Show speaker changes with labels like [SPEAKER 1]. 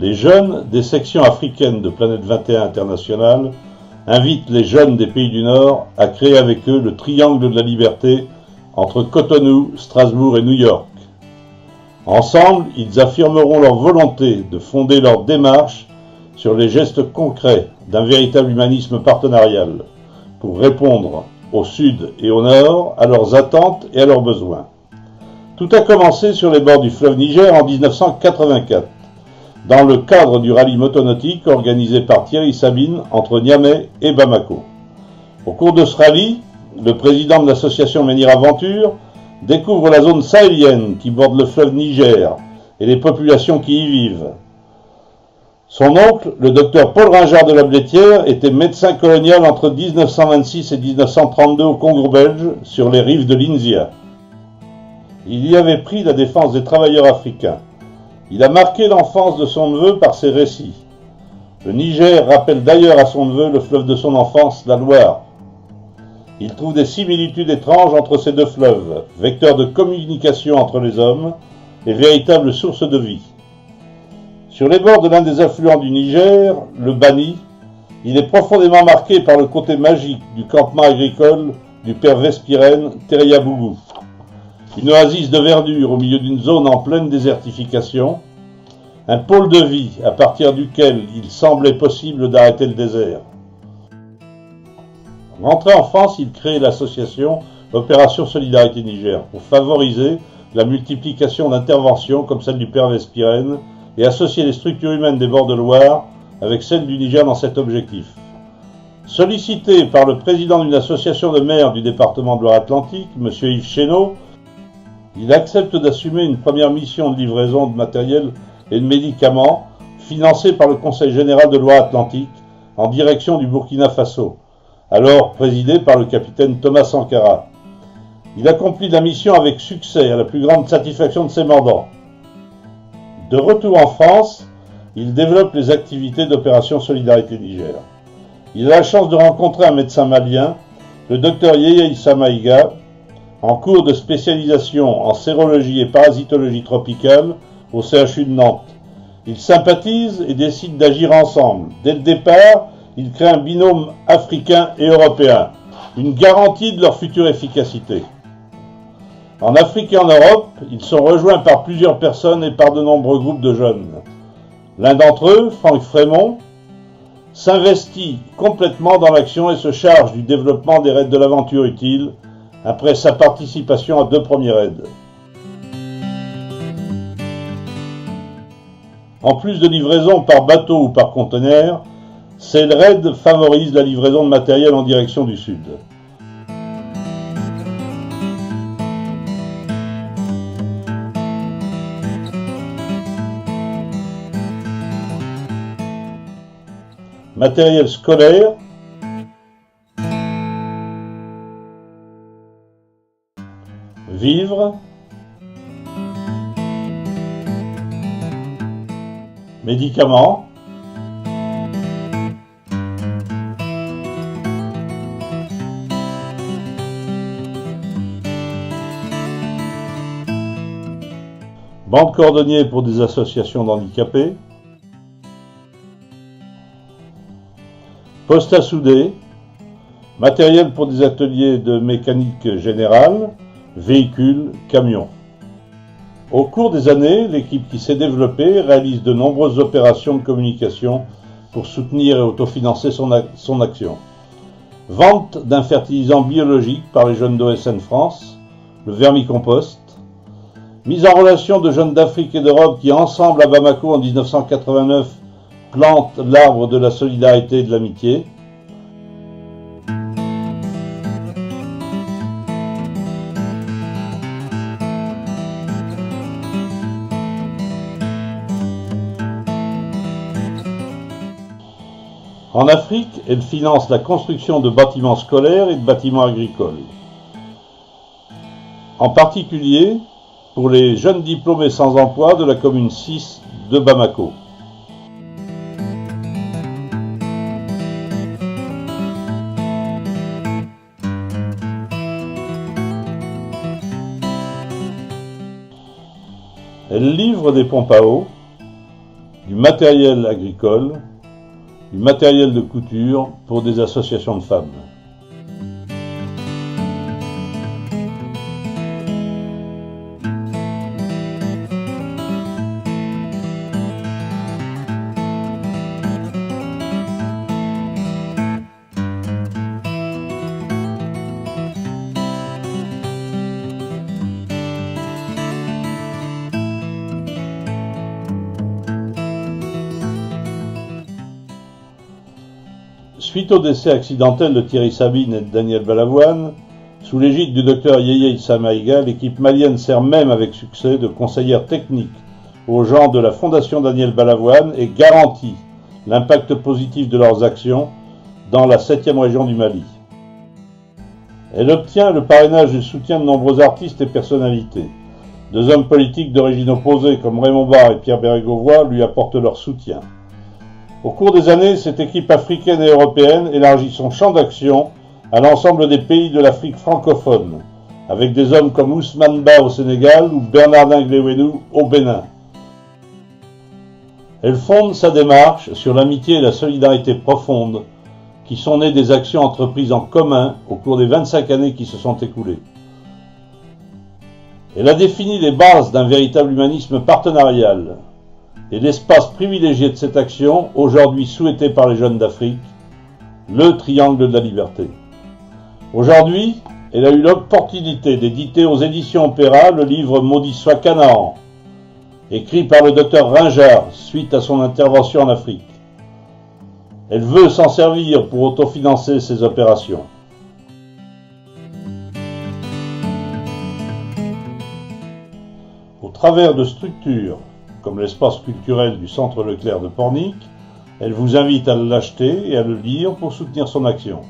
[SPEAKER 1] Les jeunes des sections africaines de Planète 21 International invitent les jeunes des pays du Nord à créer avec eux le triangle de la liberté entre Cotonou, Strasbourg et New York. Ensemble, ils affirmeront leur volonté de fonder leur démarche sur les gestes concrets d'un véritable humanisme partenarial pour répondre au Sud et au Nord à leurs attentes et à leurs besoins. Tout a commencé sur les bords du fleuve Niger en 1984, dans le cadre du rallye motonautique organisé par Thierry Sabine entre Niamey et Bamako. Au cours de ce rallye, le président de l'association Menhir Aventure découvre la zone sahélienne qui borde le fleuve Niger et les populations qui y vivent. Son oncle, le docteur Paul Ringard de la Blétière, était médecin colonial entre 1926 et 1932 au Congo belge, sur les rives de l'Inzia. Il y avait pris la défense des travailleurs africains. Il a marqué l'enfance de son neveu par ses récits. Le Niger rappelle d'ailleurs à son neveu le fleuve de son enfance, la Loire. Il trouve des similitudes étranges entre ces deux fleuves, vecteurs de communication entre les hommes et véritables sources de vie. Sur les bords de l'un des affluents du Niger, le Bani, il est profondément marqué par le côté magique du campement agricole du père Vespirène Teriabougou. Une oasis de verdure au milieu d'une zone en pleine désertification, un pôle de vie à partir duquel il semblait possible d'arrêter le désert. Rentré en France, il crée l'association Opération Solidarité Niger pour favoriser la multiplication d'interventions comme celle du père Vespirène et associer les structures humaines des bords de Loire avec celles du Niger dans cet objectif. Sollicité par le président d'une association de maires du département de Loire-Atlantique, M. Yves Chénaud, il accepte d'assumer une première mission de livraison de matériel et de médicaments financée par le Conseil général de Loire-Atlantique en direction du Burkina Faso, alors présidé par le capitaine Thomas Sankara. Il accomplit la mission avec succès, à la plus grande satisfaction de ses mandants. De retour en France, il développe les activités d'Opération Solidarité Niger. Il a la chance de rencontrer un médecin malien, le docteur Yeye Issa Maïga, en cours de spécialisation en sérologie et parasitologie tropicale au CHU de Nantes. Ils sympathisent et décident d'agir ensemble. Dès le départ, ils créent un binôme africain et européen, une garantie de leur future efficacité. En Afrique et en Europe, ils sont rejoints par plusieurs personnes et par de nombreux groupes de jeunes. L'un d'entre eux, Franck Frémont, s'investit complètement dans l'action et se charge du développement des raids de l'aventure utile après sa participation à 2 premiers raids. En plus de livraison par bateau ou par conteneur, ces raids favorisent la livraison de matériel en direction du sud. Matériel scolaire, vivres, médicaments, bandes cordonniers pour des associations d'handicapés, poste à souder, matériel pour des ateliers de mécanique générale, véhicules, camions. Au cours des années, l'équipe qui s'est développée réalise de nombreuses opérations de communication pour soutenir et autofinancer son action. Vente d'un fertilisant biologique par les jeunes d'OSN France, le vermicompost. Mise en relation de jeunes d'Afrique et d'Europe qui, ensemble à Bamako en 1989, plantent l'arbre de la solidarité et de l'amitié. En Afrique, elle finance la construction de bâtiments scolaires et de bâtiments agricoles. En particulier pour les jeunes diplômés sans emploi de la commune 6 de Bamako. Elle livre des pompes à eau, du matériel agricole, du matériel de couture pour des associations de femmes. Suite au décès accidentel de Thierry Sabine et de Daniel Balavoine, sous l'égide du docteur Yeye Issa Maïga, l'équipe malienne sert même avec succès de conseillère technique aux gens de la Fondation Daniel Balavoine et garantit l'impact positif de leurs actions dans la 7e région du Mali. Elle obtient le parrainage et le soutien de nombreux artistes et personnalités. 2 hommes politiques d'origine opposée comme Raymond Barre et Pierre Bérégovoy lui apportent leur soutien. Au cours des années, cette équipe africaine et européenne élargit son champ d'action à l'ensemble des pays de l'Afrique francophone, avec des hommes comme Ousmane Ba au Sénégal ou Bernardin Gléwenou au Bénin. Elle fonde sa démarche sur l'amitié et la solidarité profonde qui sont nées des actions entreprises en commun au cours des 25 années qui se sont écoulées. Elle a défini les bases d'un véritable humanisme partenarial et l'espace privilégié de cette action, aujourd'hui souhaité par les jeunes d'Afrique, le triangle de la liberté. Aujourd'hui, elle a eu l'opportunité d'éditer aux éditions Opéra le livre Maudit soit Canaan, écrit par le docteur Ringard suite à son intervention en Afrique. Elle veut s'en servir pour autofinancer ses opérations. Au travers de structures comme l'espace culturel du Centre Leclerc de Pornic, elle vous invite à l'acheter et à le lire pour soutenir son action.